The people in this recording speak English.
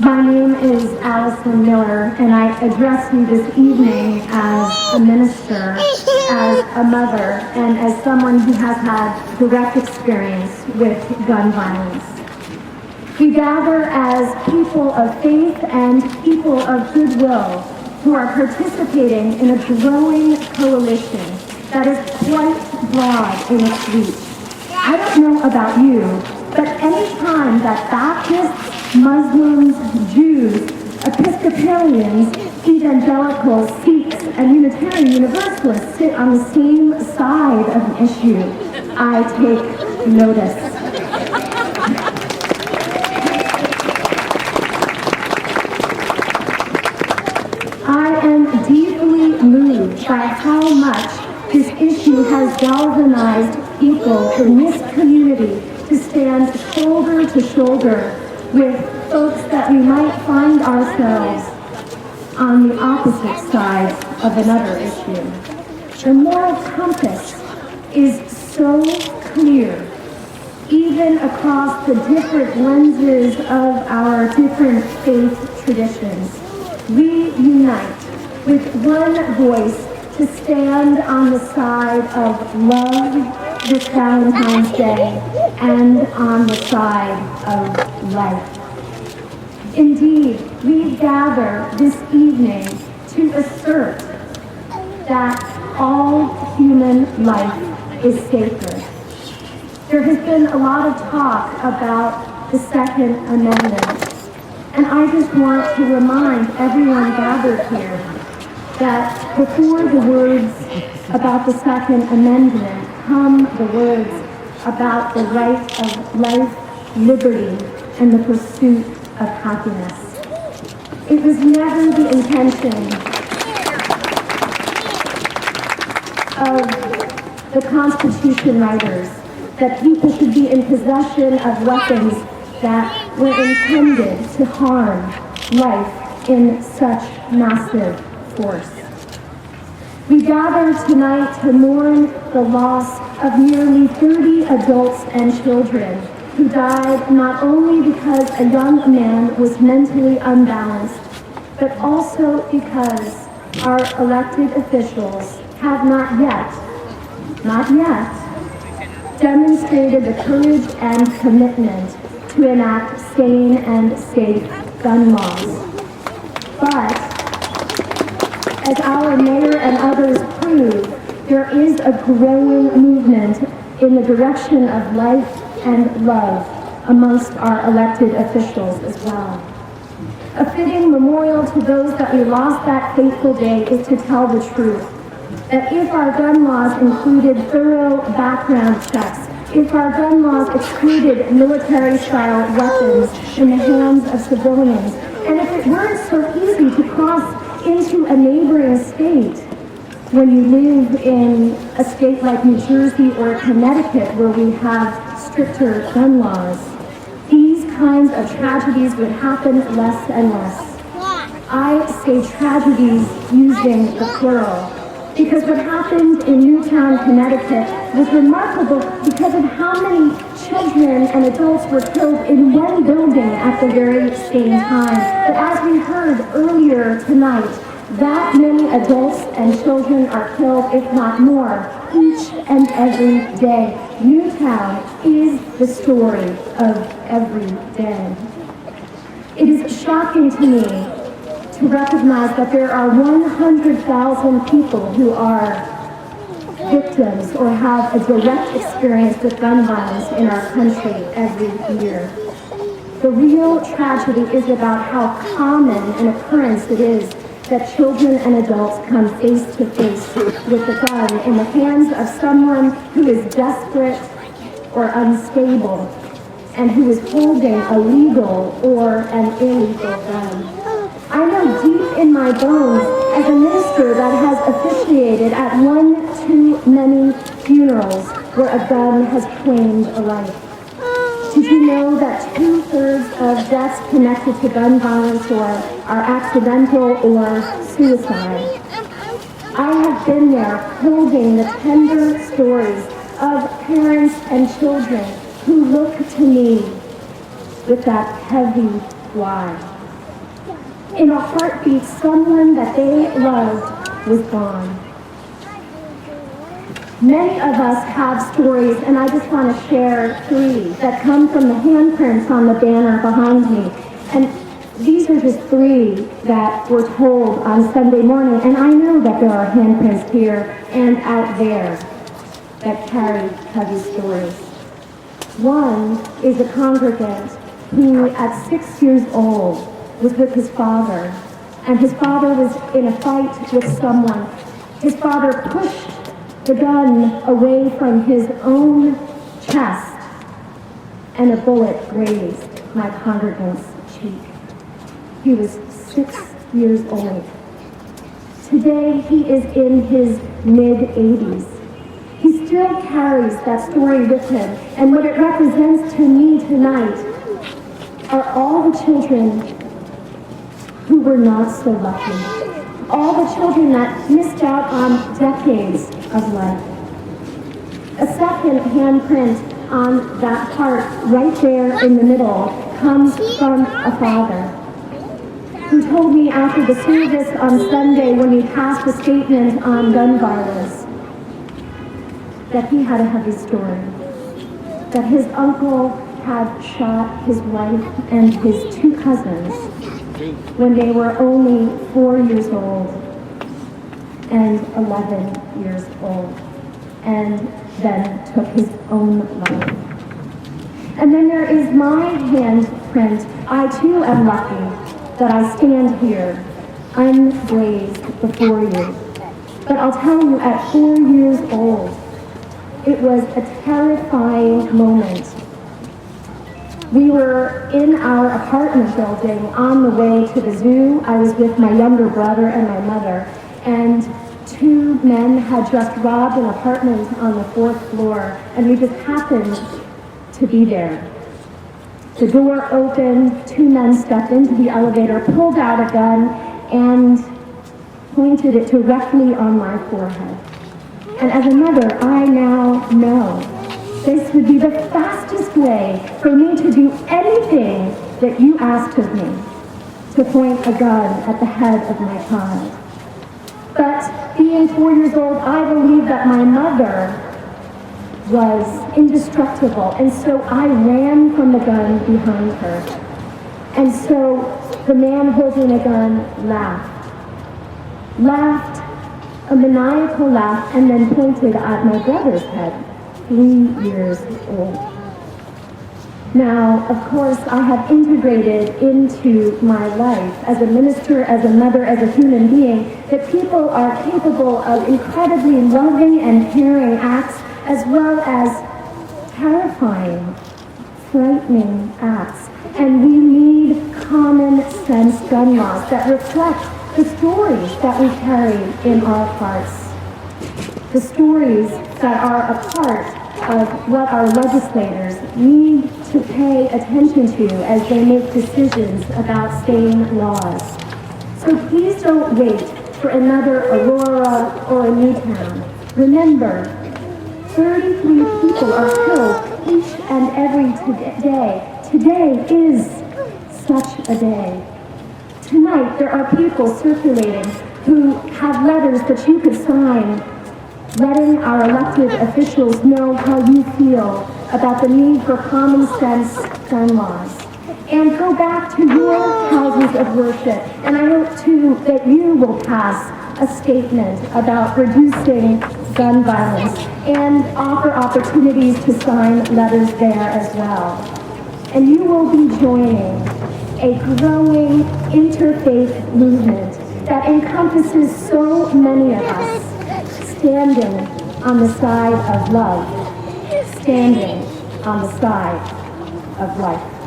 My name is Alison Miller, and I address you this evening as a minister, as a mother, and as someone who has had direct experience with gun violence. We gather as people of faith and people of goodwill who are participating in a growing coalition that is quite broad in its reach. I don't know about you, but any time that Baptists, Muslims, Jews, Episcopalians, evangelicals, Sikhs, and Unitarian Universalists sit on the same side of an issue, I take notice. I am deeply moved by how much this issue has galvanized people in this community to stand shoulder to shoulder with folks that we might find ourselves on the opposite side of another issue. The moral compass is so clear, even across the different lenses of our different faith traditions. We unite with one voice to stand on the side of love this Valentine's Day and on the side of life. Indeed, we gather this evening to assert that all human life is sacred. There has been a lot of talk about the Second Amendment, and I just want to remind everyone gathered here that before the words about the Second Amendment come the words about the right of life, liberty, and the pursuit of happiness. It was never the intention of the Constitution writers that people should be in possession of weapons that were intended to harm life in such massive force. We gather tonight to mourn the loss of nearly 30 adults and children who died not only because a young man was mentally unbalanced, but also because our elected officials have not yet, demonstrated the courage and commitment to enact sane and safe gun laws. But, as our mayor and others prove, there is a growing movement in the direction of life and love amongst our elected officials as well. A fitting memorial to those that we lost that fateful day is to tell the truth, that if our gun laws included thorough background checks, if our gun laws excluded military-style weapons in the hands of civilians, and if it weren't so easy to cross into a neighboring state when you live in a state like New Jersey or Connecticut where we have stricter gun laws, these kinds of tragedies would happen less and less. I say tragedies using the plural because what happened in Newtown, Connecticut was remarkable because of how many children and adults were killed in one building at the very same time. But as we heard earlier tonight, that many adults and children are killed, if not more, each and every day. Newtown is the story of every day. It is shocking to me to recognize that there are 100,000 people who are victims or have a direct experience with gun violence in our country every year. The real tragedy is about how common an occurrence it is that children and adults come face to face with a gun in the hands of someone who is desperate or unstable and who is holding a legal or an illegal gun. I know deep in my bones, as a minister that has officiated at one too many funerals where a gun has claimed a life. Did you know that 2/3 of deaths connected to gun violence are accidental or suicide? I have been there holding the tender stories of parents and children who look to me with that heavy why. In a heartbeat, someone that they loved was gone. Many of us have stories, and I just want to share 3 that come from the handprints on the banner behind me. And these are just 3 that were told on Sunday morning, and I know that there are handprints here and out there that carry heavy stories. One is a congregant who, at 6 years old, was with his father, and his father was in a fight with someone. His father pushed the gun away from his own chest, and a bullet grazed my congregant's cheek. He was 6 years old. Today, he is in his mid-80s. He still carries that story with him, and what it represents to me tonight are all the children who were not so lucky. All the children that missed out on decades of life. A second handprint on that part right there in the middle comes from a father who told me after the service on Sunday when he passed a statement on gun violence that he had a heavy story, that his uncle had shot his wife and his 2 cousins when they were only 4 years old and 11 years old, and then took his own life. And then there is my handprint. I too am lucky that I stand here unblazed before you. But I'll tell you, at 4 years old, it was a terrifying moment. We were in our apartment building on the way to the zoo. I was with my younger brother and my mother, and 2 men had just robbed an apartment on the 4th floor, and we just happened to be there. The door opened, 2 men stepped into the elevator, pulled out a gun, and pointed it directly on my forehead. And as a mother, I now know this would be the fastest way for me to do anything that you asked of me, to point a gun at the head of my child. But being 4 years old, I believed that my mother was indestructible, and so I ran from the gun behind her. And so the man holding a gun laughed a maniacal laugh, and then pointed at my brother's head, 3 years old. Now, of course, I have integrated into my life as a minister, as a mother, as a human being, that people are capable of incredibly loving and caring acts, as well as terrifying, frightening acts. And we need common sense gun laws that reflect the stories that we carry in our hearts, the stories that are a part of what our legislators need to pay attention to as they make decisions about sane laws. So please don't wait for another Aurora or a Newtown. Remember, 33 people are killed each and every day. Today is such a day. Tonight, there are people circulating who have letters that you could sign, letting our elected officials know how you feel about the need for common sense gun laws. And go back to your houses of worship. And I hope, too, that you will pass a statement about reducing gun violence and offer opportunities to sign letters there as well. And you will be joining a growing interfaith movement that encompasses so many of us, standing on the side of love, standing on the side of life.